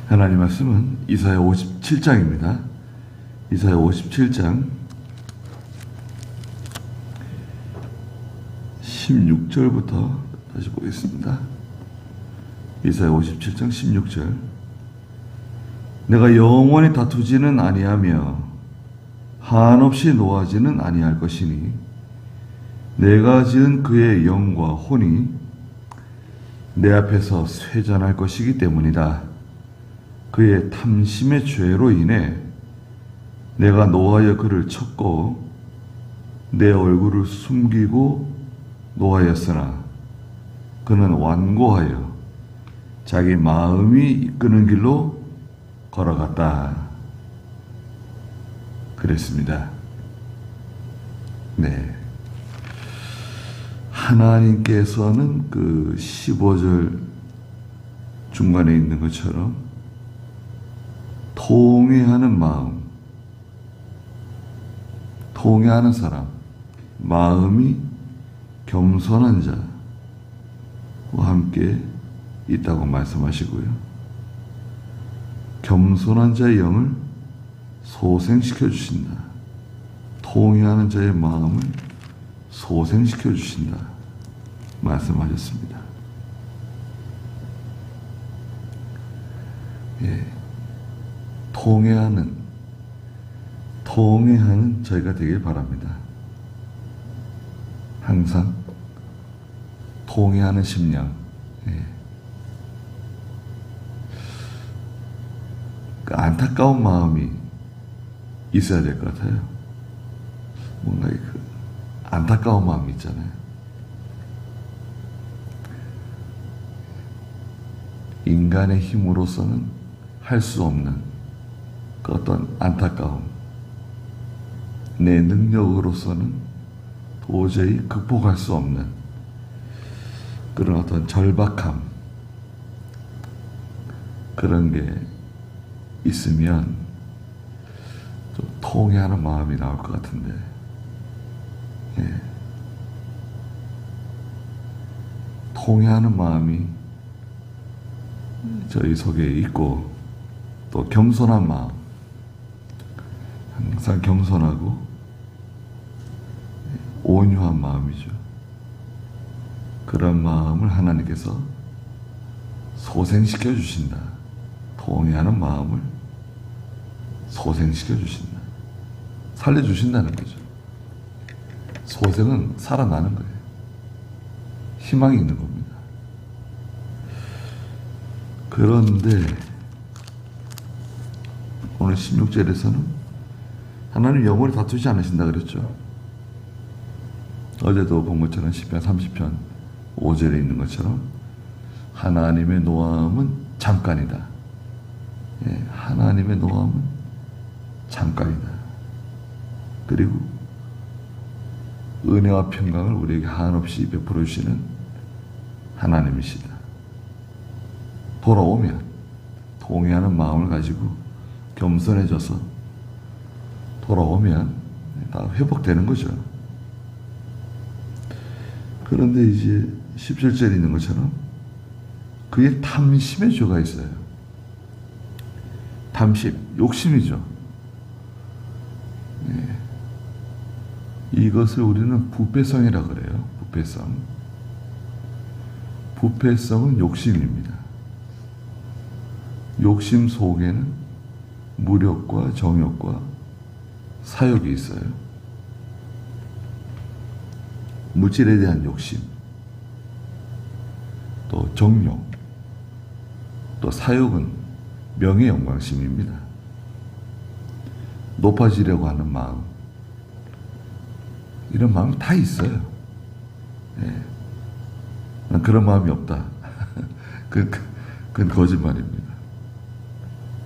하나님 말씀은 이사야 57장입니다. 이사야 57장 16절부터 다시 보겠습니다. 이사야 57장 16절. 내가 영원히 다투지는 아니하며 한없이 노하지는 아니할 것이니 내가 지은 그의 영과 혼이 내 앞에서 쇠잔할 것이기 때문이다. 그의 탐심의 죄로 인해 내가 노하여 그를 쳤고 내 얼굴을 숨기고 노하였으나 그는 완고하여 자기 마음이 이끄는 길로 걸어갔다. 그랬습니다. 네. 하나님께서는 그 15절 중간에 있는 것처럼 통회하는 마음, 통회하는 사람, 마음이 겸손한 자와 함께 있다고 말씀하시고요. 겸손한 자의 영을 소생시켜 주신다. 통회하는 자의 마음을 소생시켜 주신다. 말씀하셨습니다. 예. 통회하는 저희가 되길 바랍니다. 항상 통회하는 심령. 예. 그 안타까운 마음이 있어야 될 것 같아요. 뭔가 그 안타까운 마음이 있잖아요. 인간의 힘으로서는 할 수 없는 그 어떤 안타까움, 내 능력으로서는 도저히 극복할 수 없는 그런 어떤 절박함, 그런 게 있으면 좀 통회하는 마음이 나올 것 같은데, 예. 통회하는 마음이 저희 속에 있고, 또 겸손한 마음, 항상 겸손하고 온유한 마음이죠. 그런 마음을 하나님께서 소생시켜 주신다. 통회하는 마음을 소생시켜 주신다. 살려주신다는 거죠. 소생은 살아나는 거예요. 희망이 있는 겁니다. 그런데 오늘 16절에서는 하나님 영원히 다투지 않으신다 그랬죠. 어제도 본 것처럼 시편 30편 5절에 있는 것처럼 하나님의 노함은 잠깐이다. 예, 하나님의 노함은 잠깐이다. 그리고 은혜와 평강을 우리에게 한없이 베풀어 주시는 하나님이시다. 돌아오면 통회하는 마음을 가지고 겸손해져서 돌아오면 다 회복되는 거죠. 그런데 이제 17절에 있는 것처럼 그의 탐심의 죄가 있어요. 탐심, 욕심이죠. 네. 이것을 우리는 부패성이라고 그래요. 부패성. 부패성은 욕심입니다. 욕심 속에는 무력과 정욕과 사욕이 있어요. 물질에 대한 욕심, 또 정욕, 또 사욕은 명예 영광심입니다. 높아지려고 하는 마음, 이런 마음이 다 있어요. 예. 난 그런 마음이 없다. 그건 거짓말입니다.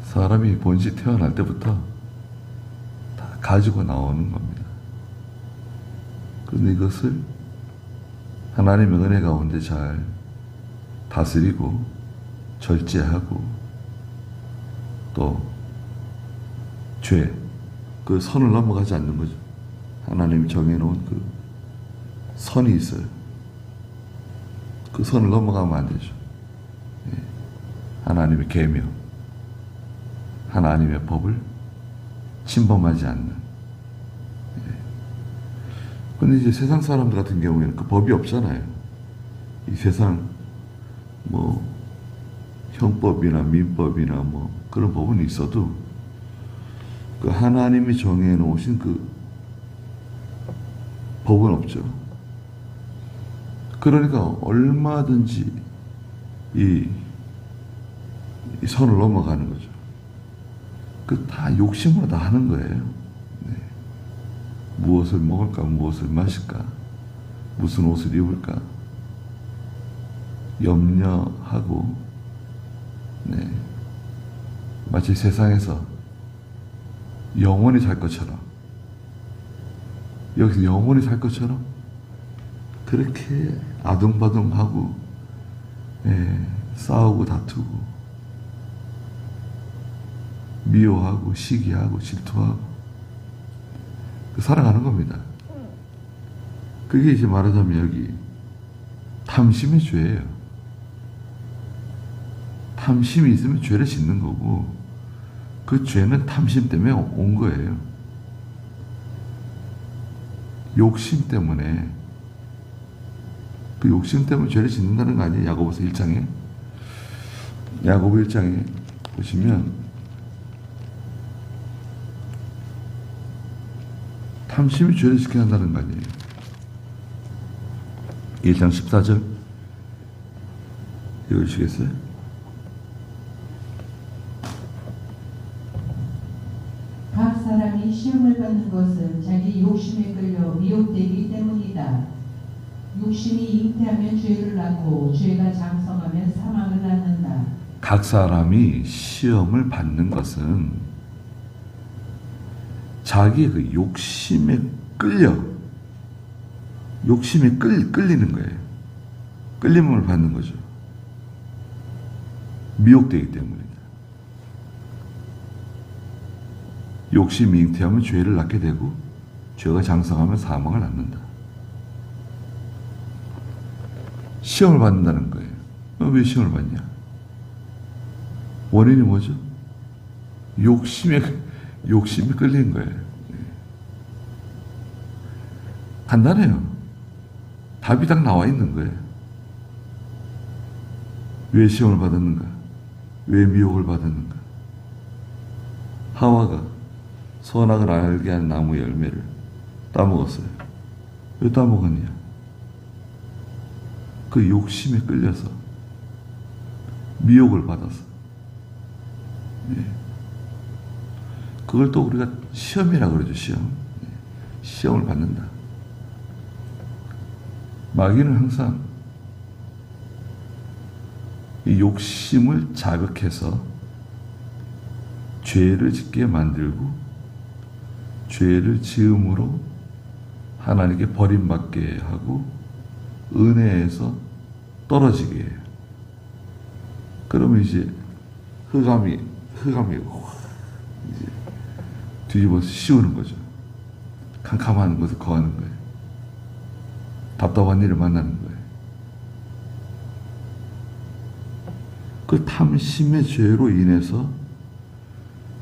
사람이 본시 태어날 때부터 다 가지고 나오는 겁니다. 그런데 이것을 하나님의 은혜 가운데 잘 다스리고 절제하고 또 죄, 그 선을 넘어가지 않는 거죠. 하나님이 정해놓은 그 선이 있어요. 그 선을 넘어가면 안 되죠. 예. 하나님의 계명, 하나님의 법을 침범하지 않는. 근데 이제 세상 사람들 같은 경우에는 그 법이 없잖아요. 이 세상 뭐 형법이나 민법이나 뭐 그런 법은 있어도 그 하나님이 정해 놓으신 그 법은 없죠. 그러니까 얼마든지 이 선을 넘어가는 거죠. 그 다 욕심으로 다 하는 거예요. 네. 무엇을 먹을까, 무엇을 마실까, 무슨 옷을 입을까 염려하고, 네. 마치 세상에서 영원히 살 것처럼, 여기서 영원히 살 것처럼 그렇게 아둥바둥하고, 네. 싸우고 다투고 미워하고 시기하고 질투하고 살아가는 겁니다. 그게 이제 말하자면 여기 탐심의 죄예요. 탐심이 있으면 죄를 짓는 거고, 그 죄는 탐심 때문에 온 거예요. 욕심 때문에, 그 욕심 때문에 죄를 짓는다는 거 아니에요? 야고보서 1장에. 야고보 1장에 보시면 탐심이 죄를 짓게 한다는 거 아니에요? 1장 14절 읽으시겠어요? 각 사람이 시험을 받는 것은 자기 욕심에 끌려 미혹되기 때문이다. 욕심이 잉태하면 죄를 낳고 죄가 장성하면 사망을 낳는다. 각 사람이 시험을 받는 것은 자기의 그 욕심에 끌리는 거예요. 끌림을 받는 거죠. 미혹되기 때문이다. 욕심이 잉태하면 죄를 낳게 되고 죄가 장성하면 사망을 낳는다. 시험을 받는다는 거예요. 왜 시험을 받냐? 원인이 뭐죠? 욕심이 끌린 거예요. 간단해요. 답이 딱 나와 있는 거예요. 왜 시험을 받았는가? 왜 미혹을 받았는가? 하와가 선악을 알게 한 나무 열매를 따먹었어요. 왜 따먹었냐? 그 욕심에 끌려서 미혹을 받아서. 네. 그걸 또 우리가 시험이라고 그러죠. 시험을 받는다. 마귀는 항상 이 욕심을 자극해서 죄를 짓게 만들고, 죄를 지음으로 하나님께 버림받게 하고 은혜에서 떨어지게 해요. 그러면 이제 흑암이 이제 뒤집어서 씌우는 거죠. 캄캄한 곳에 거하는 거예요. 답답한 일을 만나는 거예요. 그 탐심의 죄로 인해서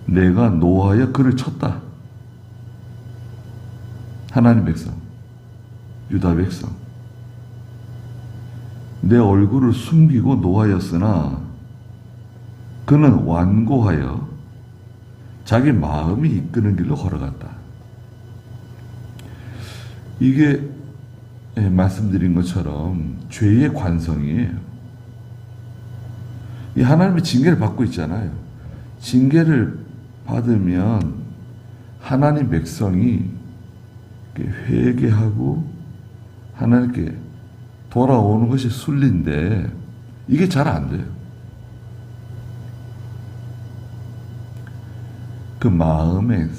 내가 노하여 그를 쳤다. 하나님 백성, 유다 백성, 내 얼굴을 숨기고 노하였으나 그는 완고하여 자기 마음이 이끄는 길로 걸어갔다. 이게 말씀드린 것처럼 죄의 관성이에요. 이 하나님의 징계를 받고 있잖아요. 징계를 받으면 하나님 백성이 회개하고 하나님께 돌아오는 것이 순리인데 이게 잘 안 돼요. 그 마음의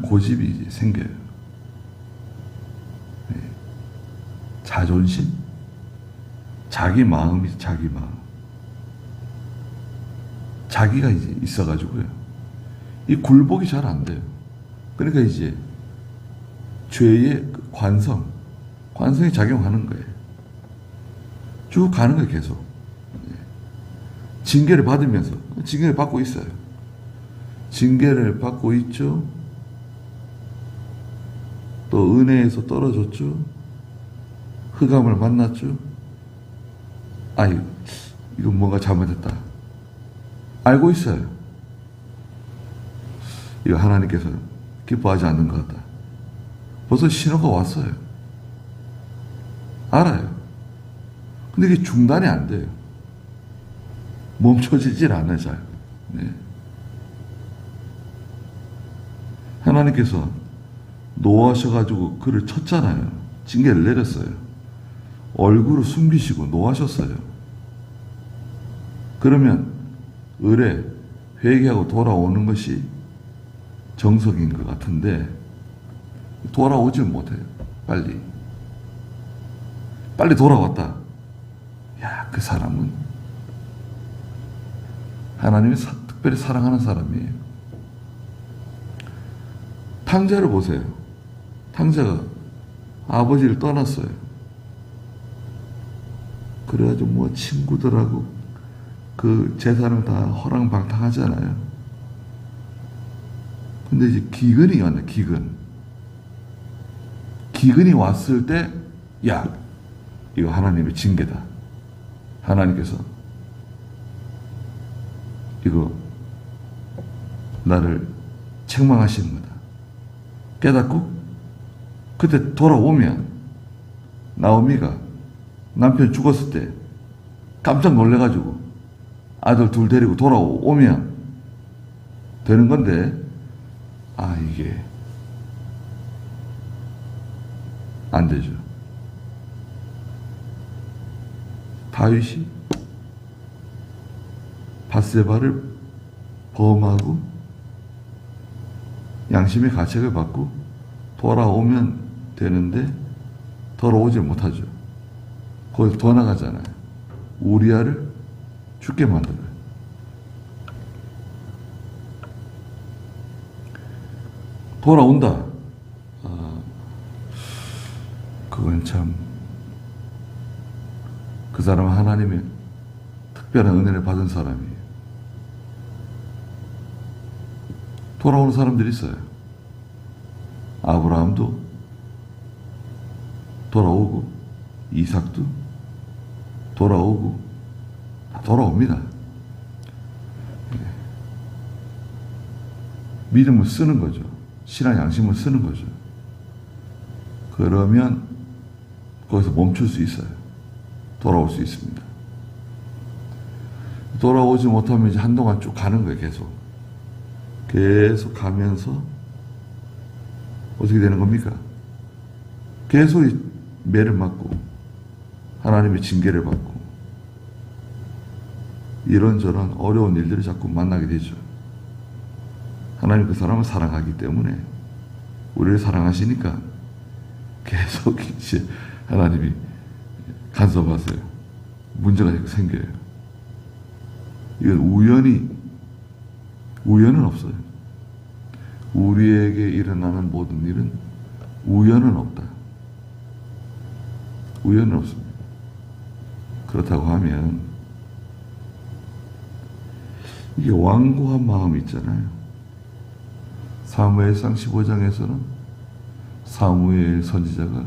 고집이 생겨요. 자존심, 자기 마음이 자기 마음, 자기가 이제 있어가지고요. 이 굴복이 잘 안 돼요. 그러니까 이제 죄의 관성이 작용하는 거예요. 쭉 가는 거예요, 계속. 징계를 받으면서 징계를 받고 있어요. 징계를 받고 있죠. 또 은혜에서 떨어졌죠. 흑암을 만났죠. 아이, 이건 뭔가 잘못했다. 알고 있어요. 이거 하나님께서 기뻐하지 않는 것 같다. 벌써 신호가 왔어요. 알아요. 근데 이게 중단이 안 돼요. 멈춰지질 않아요, 잘. 네. 하나님께서 노하셔가지고 그를 쳤잖아요. 징계를 내렸어요. 얼굴을 숨기시고 노하셨어요. 그러면 을에 회개하고 돌아오는 것이 정석인 것 같은데 돌아오질 못해요. 빨리 돌아왔다. 야, 그 사람은 하나님이 특별히 사랑하는 사람이에요. 탕자를 보세요. 탕자가 아버지를 떠났어요. 그래가지고 뭐 친구들하고 그 재산을 다 허랑방탕하잖아요. 근데 이제 기근이 왔네, 기근. 기근이 왔을 때, 야, 이거 하나님의 징계다. 하나님께서 이거 나를 책망하시는 거다. 깨닫고 그때 돌아오면 나오미가 남편 죽었을 때 깜짝 놀래가지고 아들 둘 데리고 돌아오면 되는 건데, 아, 이게 안 되죠. 다윗이 밧세바를 범하고 양심의 가책을 받고 돌아오면 되는데 돌아오질 못하죠. 거기서 더 나가잖아요. 우리아를 죽게 만들어요. 돌아온다. 그건 참, 그 사람은 하나님의 특별한 은혜를 받은 사람이에요. 돌아오는 사람들이 있어요. 아브라함도 돌아오고, 이삭도 돌아오고, 다 돌아옵니다. 믿음을 쓰는 거죠. 신앙 양심을 쓰는 거죠. 그러면 거기서 멈출 수 있어요. 돌아올 수 있습니다. 돌아오지 못하면 이제 한동안 쭉 가는 거예요. 계속 가면서 어떻게 되는 겁니까? 계속 매를 맞고 하나님의 징계를 받고 이런저런 어려운 일들을 자꾸 만나게 되죠. 하나님 그 사람을 사랑하기 때문에, 우리를 사랑하시니까 계속 이제 하나님이 간섭하세요. 문제가 생겨요. 이건 우연은 없어요. 우리에게 일어나는 모든 일은 우연은 없다. 우연은 없습니다. 그렇다고 하면 이게 완고한 마음이 있잖아요. 사무엘상 15장에서는 사무엘 선지자가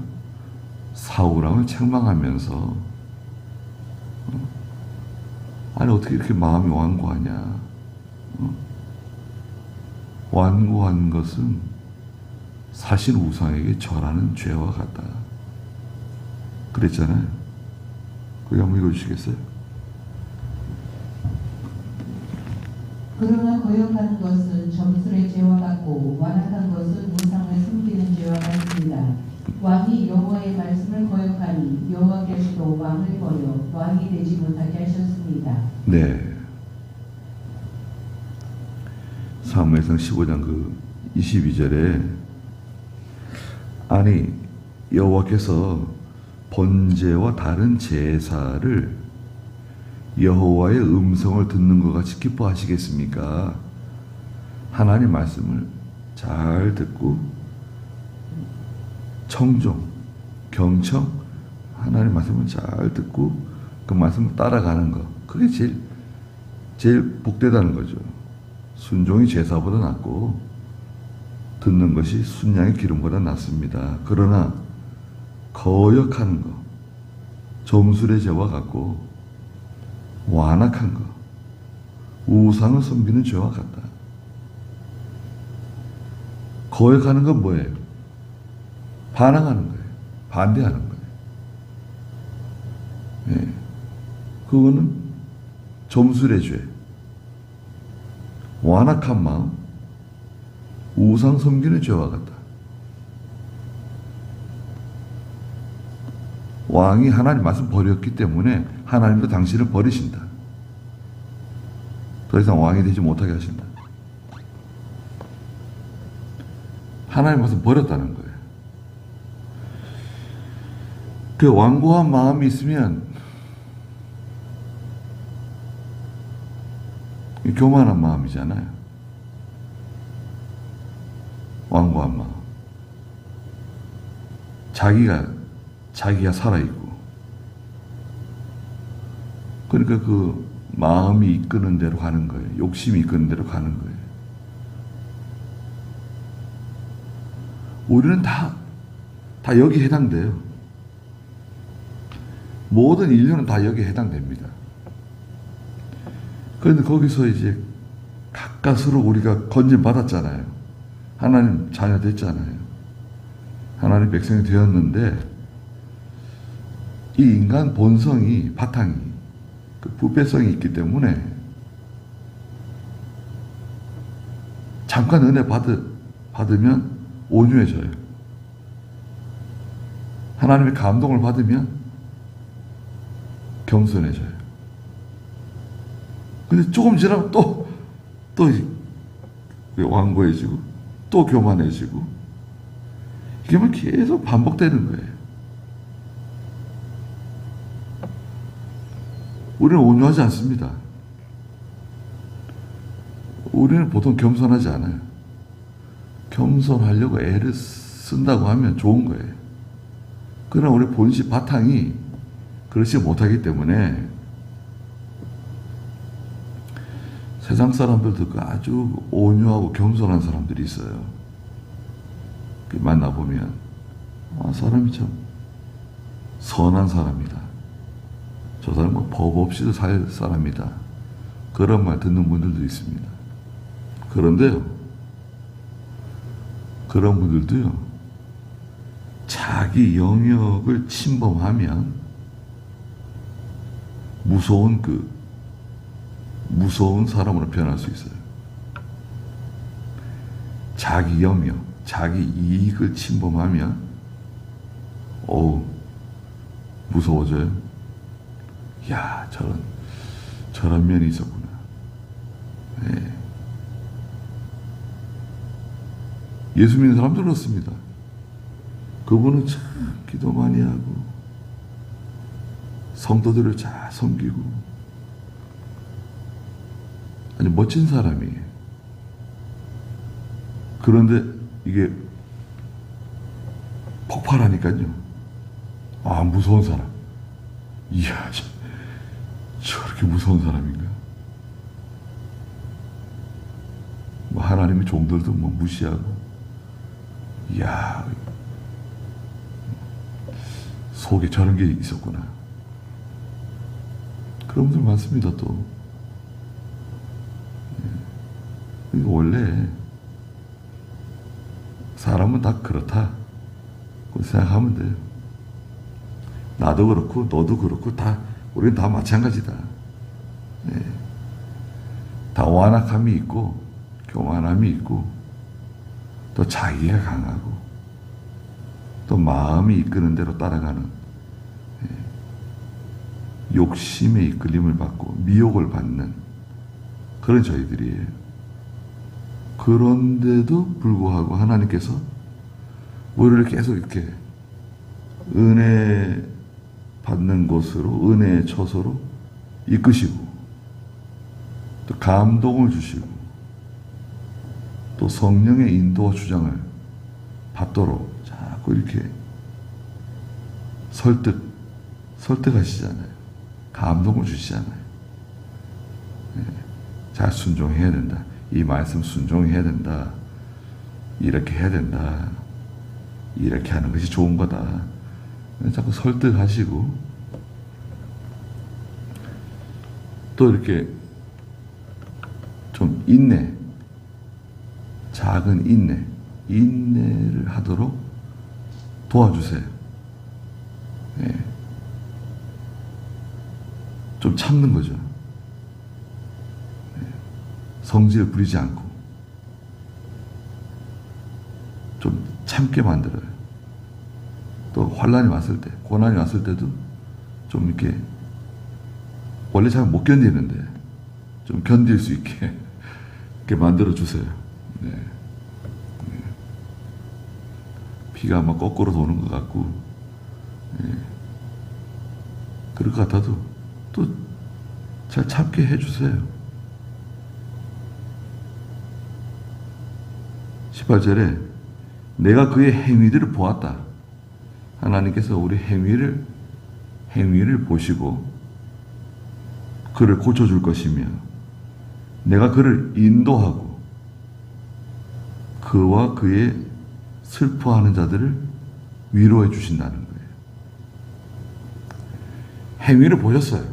사울왕을 책망하면서 아니 어떻게 이렇게 마음이 완고하냐. 완고한 것은 사신 우상에게 절하는 죄와 같다. 그랬잖아요. 거기 한번 읽어주시겠어요? 그러나 거역하는 것은 점술의 죄와 같고 완악한 것은 우상을 숨기는 죄와 같습니다. 왕이 여호와의 말씀을 거역하니 여호와께서도 왕을 버려 왕이 되지 못하게 하셨습니다. 네. 사무엘상 15장 그 22절에 아니 여호와께서 번제와 다른 제사를 여호와의 음성을 듣는 것 같이 기뻐하시겠습니까? 하나님 말씀을 잘 듣고 청종, 경청, 하나님 말씀을 잘 듣고 그 말씀을 따라가는 것, 그게 제일 제일 복되다는 거죠. 순종이 제사보다 낫고 듣는 것이 순양의 기름보다 낫습니다. 그러나 거역하는 것, 점술의 죄와 같고 완악한 것, 우상을 섬기는 죄와 같다. 거역하는 건 뭐예요? 반항하는 거예요. 반대하는 거예요. 예. 그거는 점술의 죄, 완악한 마음, 우상 섬기는 죄와 같다. 왕이 하나님 말씀 버렸기 때문에 하나님도 당신을 버리신다. 더 이상 왕이 되지 못하게 하신다. 하나님 말씀 버렸다는 거예요. 그 완고한 마음이 있으면 교만한 마음이잖아요. 완고한 마음. 자기가 살아있고. 그러니까 그 마음이 이끄는 대로 가는 거예요. 욕심이 이끄는 대로 가는 거예요. 우리는 다 여기에 해당돼요. 모든 인류는 다 여기에 해당됩니다. 그런데 거기서 이제 가까스로 우리가 건진받았잖아요. 하나님 자녀 됐잖아요. 하나님 백성이 되었는데 이 인간 본성이 바탕이 그 부패성이 있기 때문에 잠깐 은혜 받으면 온유해져요. 하나님의 감동을 받으면 겸손해져요. 근데 조금 지나면 또 완고해지고 또 교만해지고 이게 막 계속 반복되는 거예요. 우리는 온유하지 않습니다. 우리는 보통 겸손하지 않아요. 겸손하려고 애를 쓴다고 하면 좋은 거예요. 그러나 우리 본심 바탕이 그렇지 못하기 때문에 세상 사람들도 아주 온유하고 겸손한 사람들이 있어요. 만나보면 사람이 참 선한 사람이다. 저 사람은 법 없이도 살 사람이다. 그런 말 듣는 분들도 있습니다. 그런데요, 그런 분들도요, 자기 영역을 침범하면 무서운 사람으로 변할 수 있어요. 자기 영역, 자기 이익을 침범하면 무서워져요. 야, 저런 면이 있었구나. 네. 예수 믿는 사람도 그렇습니다. 그분은 참 기도 많이 하고 성도들을 잘 섬기고 아주 멋진 사람이에요. 그런데 이게 폭발하니까요. 무서운 사람. 이야, 저렇게 무서운 사람인가? 하나님의 종들도 무시하고, 이야, 속에 저런 게 있었구나. 그런 분들 많습니다, 또. 원래 사람은 다 그렇다. 생각하면 돼요. 나도 그렇고 너도 그렇고 우리는 다 마찬가지다. 네. 다 완악함이 있고 교만함이 있고 또 자기가 강하고 또 마음이 이끄는 대로 따라가는 욕심의 이끌림을 받고 미혹을 받는 그런 저희들이에요. 그런데도 불구하고 하나님께서 우리를 계속 이렇게 은혜 받는 곳으로, 은혜의 처소로 이끄시고 또 감동을 주시고 또 성령의 인도와 주장을 받도록 자꾸 이렇게 설득하시잖아요. 감동을 주시잖아요. 네. 잘 순종해야 된다. 이 말씀 순종해야 된다. 이렇게 해야 된다. 이렇게 하는 것이 좋은 거다. 자꾸 설득하시고 또 이렇게 좀 인내, 작은 인내를 하도록 도와주세요. 예. 좀 참는 거죠. 예. 성질 부리지 않고 좀 참게 만들어요. 또 환란이 왔을 때, 고난이 왔을 때도 좀 이렇게 원래 잘 못 견디는데 좀 견딜 수 있게 이렇게 만들어 주세요. 네. 네. 피가 막 거꾸로 도는 것 같고, 네. 그럴 것 같아도 또 잘 참게 해주세요. 18절에 내가 그의 행위들을 보았다. 하나님께서 우리 행위를 보시고 그를 고쳐줄 것이며 내가 그를 인도하고 그와 그의 슬퍼하는 자들을 위로해 주신다는 거예요. 행위를 보셨어요.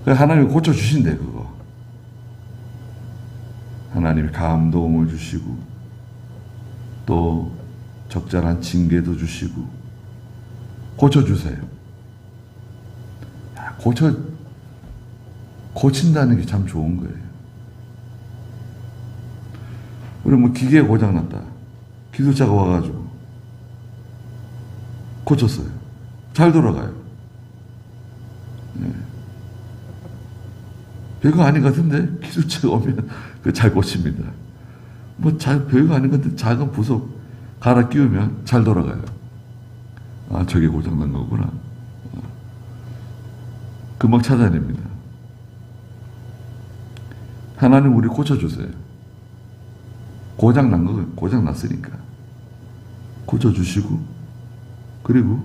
하나님이 고쳐주신대 그거. 하나님이 감동을 주시고 또 적절한 징계도 주시고 고쳐주세요. 고친다는 게 참 좋은 거예요. 우리 뭐 기계 고장났다. 기술자가 와가지고 고쳤어요. 잘 돌아가요. 네. 별거 아닌 것 같은데 기술자가 오면 잘 고칩니다. 별거 아닌 것 같은데 작은 부속 갈아 끼우면 잘 돌아가요. 아, 저게 고장난 거구나. 금방 찾아냅니다. 하나님 우리 고쳐주세요. 고장난 거 고장났으니까 고쳐주시고 그리고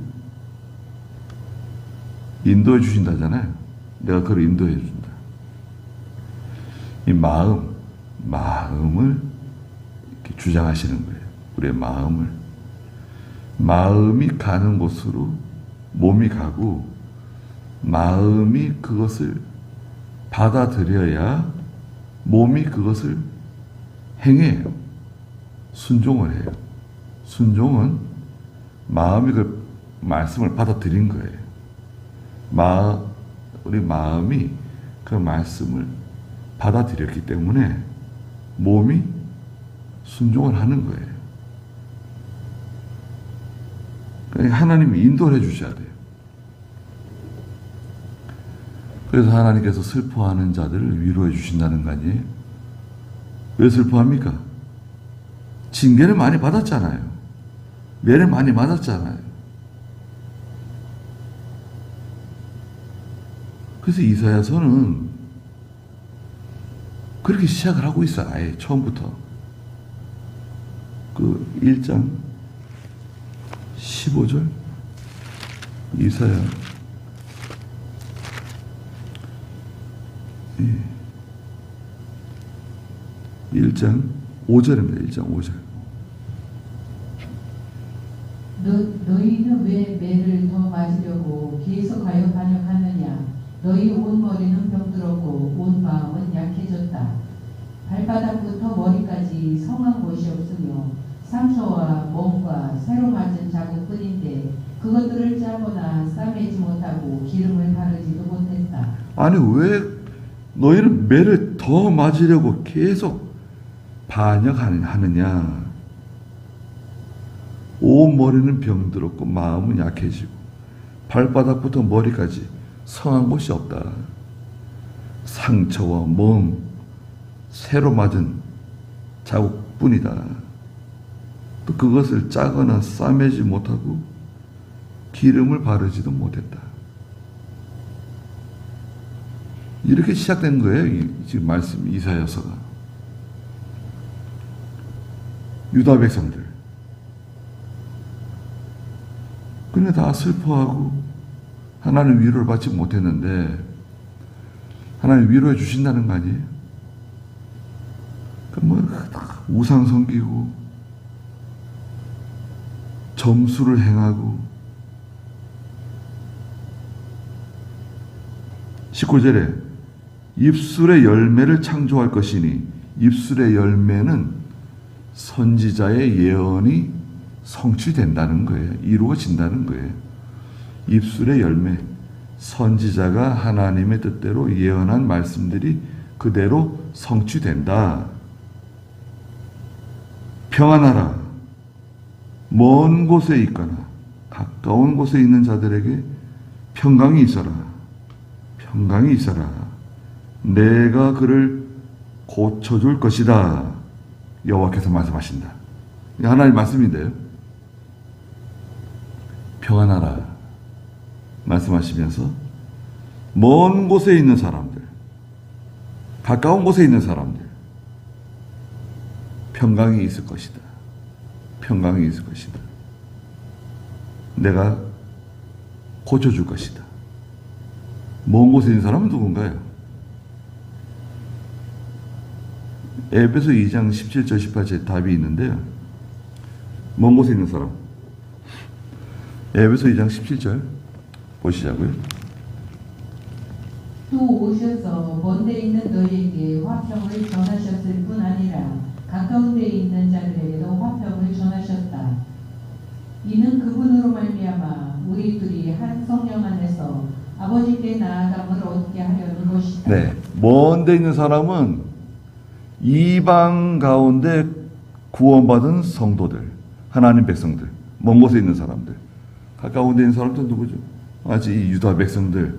인도해 주신다잖아요. 내가 그를 인도해 준다. 이 마음을 이렇게 주장하시는 거예요. 우리의 마음이 가는 곳으로 몸이 가고 마음이 그것을 받아들여야 몸이 그것을 행해요. 순종을 해요. 순종은 마음이 그 말씀을 받아들인 거예요. 우리 마음이 그 말씀을 받아들였기 때문에 몸이 순종을 하는 거예요. 그러니까 하나님이 인도를 해주셔야 돼요. 그래서 하나님께서 슬퍼하는 자들을 위로해 주신다는 거 아니에요? 왜 슬퍼합니까? 징계를 많이 받았잖아요. 매를 많이 맞았잖아요. 그래서 이사야서는 그렇게 시작을 하고 있어요. 아예 처음부터. 그 1장 15절 이사야 1장 5절입니다. 1장 5절. 너희는 왜 매를 더 맞으려고 계속하여 반역하느냐? 너희 온 머리는 병들었고 온 마음은 약해졌다. 발바닥부터 머리까지 성한 곳이 없으며 상처와 멍과 새로 맞은 자국뿐인데 그것들을 짜거나 싸매지 못하고 기름을 바르지도 못했다. 아니 왜 너희는 매를 더 맞으려고 계속 반역하느냐? 온 머리는 병들었고 마음은 약해지고 발바닥부터 머리까지 성한 곳이 없다. 상처와 멍, 새로 맞은 자국뿐이다. 또 그것을 짜거나 싸매지 못하고 기름을 바르지도 못했다. 이렇게 시작된 거예요. 지금 말씀 이사야서가. 유다 백성들. 그런데 다 슬퍼하고 하나님 위로를 받지 못했는데 하나님 위로해 주신다는 거 아니에요? 뭐 우상 섬기고 점수를 행하고 19절에 입술의 열매를 창조할 것이니 입술의 열매는 선지자의 예언이 성취된다는 거예요. 이루어진다는 거예요. 입술의 열매, 선지자가 하나님의 뜻대로 예언한 말씀들이 그대로 성취된다. 평안하라. 먼 곳에 있거나 가까운 곳에 있는 자들에게 평강이 있어라. 평강이 있어라. 내가 그를 고쳐줄 것이다. 여호와께서 말씀하신다. 하나님 말씀인데요. 평안하라 말씀하시면서 먼 곳에 있는 사람들, 가까운 곳에 있는 사람들 평강이 있을 것이다. 평강이 있을 것이다. 내가 고쳐줄 것이다. 먼 곳에 있는 사람은 누군가요? 에베소 2장 17절 18절 답이 있는데요. 먼 곳에 있는 사람. 에베소 2장 17절 보시자고요. 또 오셔서 먼 데 있는 너희에게 화평을 전하셨을 뿐 아니라 가까운 데 있는 자들에게도 화평을 전하셨다. 이는 그분으로 말미암아 우리들이 한 성령 안에서 아버지께 나아감을 얻게 하려는 것이다. 네, 먼 데 있는 사람은 이방 가운데 구원받은 성도들, 하나님 백성들, 먼 곳에 있는 사람들. 가까운 데 있는 사람들은 누구죠? 아직 이 유다 백성들,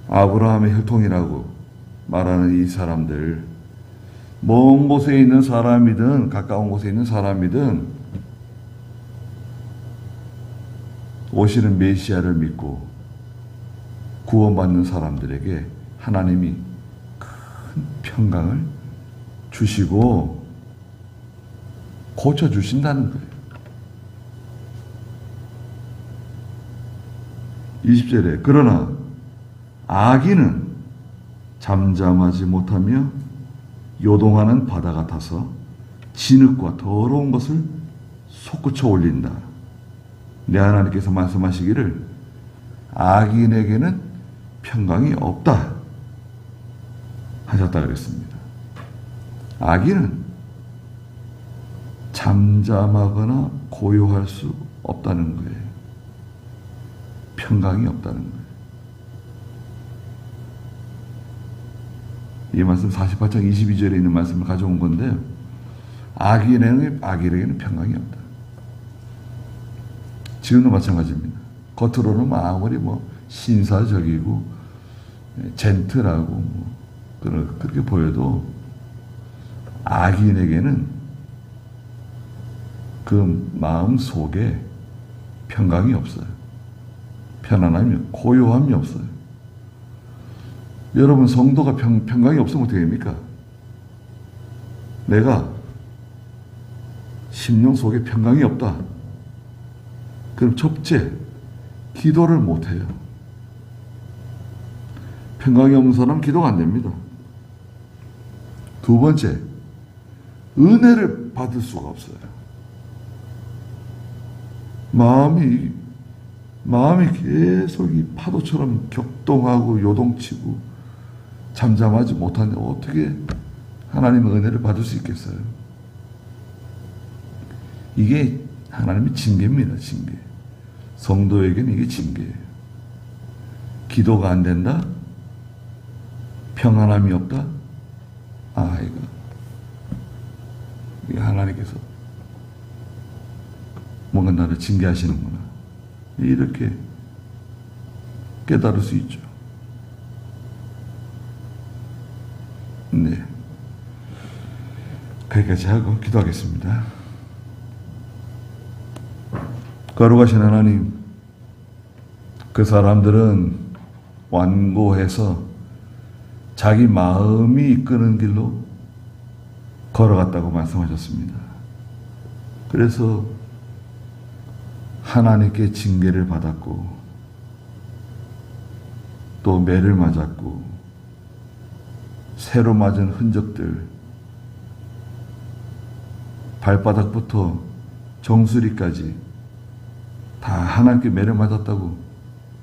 아브라함의 혈통이라고 말하는 이 사람들, 먼 곳에 있는 사람이든 가까운 곳에 있는 사람이든 오시는 메시아를 믿고 구원받는 사람들에게 하나님이 큰 평강을 주시고 고쳐주신다는 거예요. 20절에 그러나 악인은 잠잠하지 못하며 요동하는 바다 같아서 진흙과 더러운 것을 솟구쳐 올린다. 내 하나님께서 말씀하시기를 악인에게는 평강이 없다 하셨다 그랬습니다. 악인은 잠잠하거나 고요할 수 없다는 거예요. 평강이 없다는 거예요. 이 말씀 48장 22절에 있는 말씀을 가져온 건데 악인에게는 평강이 없다. 지금도 마찬가지입니다. 겉으로는 아무리 신사적이고 젠틀하고 그렇게 보여도 악인에게는 그 마음 속에 평강이 없어요. 편안함이, 고요함이 없어요. 여러분, 성도가 평강이 없으면 어떻게 됩니까? 내가 심령 속에 평강이 없다. 그럼 첫째, 기도를 못해요. 평강이 없는 사람은 기도가 안 됩니다. 두 번째, 은혜를 받을 수가 없어요. 마음이 계속 이 파도처럼 격동하고 요동치고 잠잠하지 못하는데 어떻게 하나님의 은혜를 받을 수 있겠어요? 이게 하나님의 징계입니다. 징계. 성도에게는 이게 징계예요. 기도가 안 된다? 평안함이 없다? 이거 하나님께서 뭔가 나를 징계하시는구나. 이렇게 깨달을 수 있죠. 네. 거기까지 하고 기도하겠습니다. 거룩하신 하나님, 그 사람들은 완고해서 자기 마음이 이끄는 길로 걸어갔다고 말씀하셨습니다. 그래서 하나님께 징계를 받았고 또 매를 맞았고 새로 맞은 흔적들, 발바닥부터 정수리까지 다 하나님께 매를 맞았다고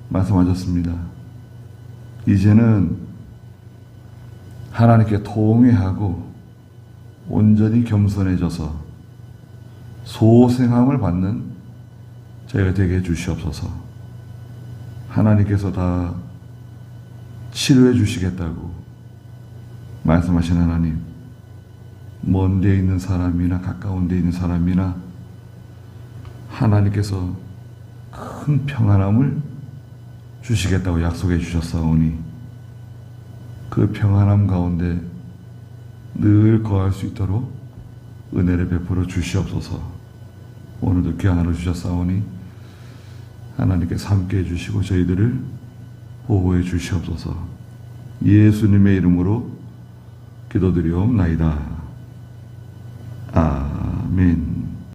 말씀하셨습니다. 이제는 하나님께 통회하고 온전히 겸손해져서 소생함을 받는 저희가 되게 해주시옵소서. 하나님께서 다 치료해 주시겠다고 말씀하신 하나님, 먼 데 있는 사람이나 가까운 데 있는 사람이나 하나님께서 큰 평안함을 주시겠다고 약속해 주셨사오니 그 평안함 가운데 늘 거할 수 있도록 은혜를 베풀어 주시옵소서. 오늘도 귀한 하루 주셨사오니 하나님께서 함께 해주시고 저희들을 보호해 주시옵소서. 예수님의 이름으로 기도드리옵나이다. 아멘.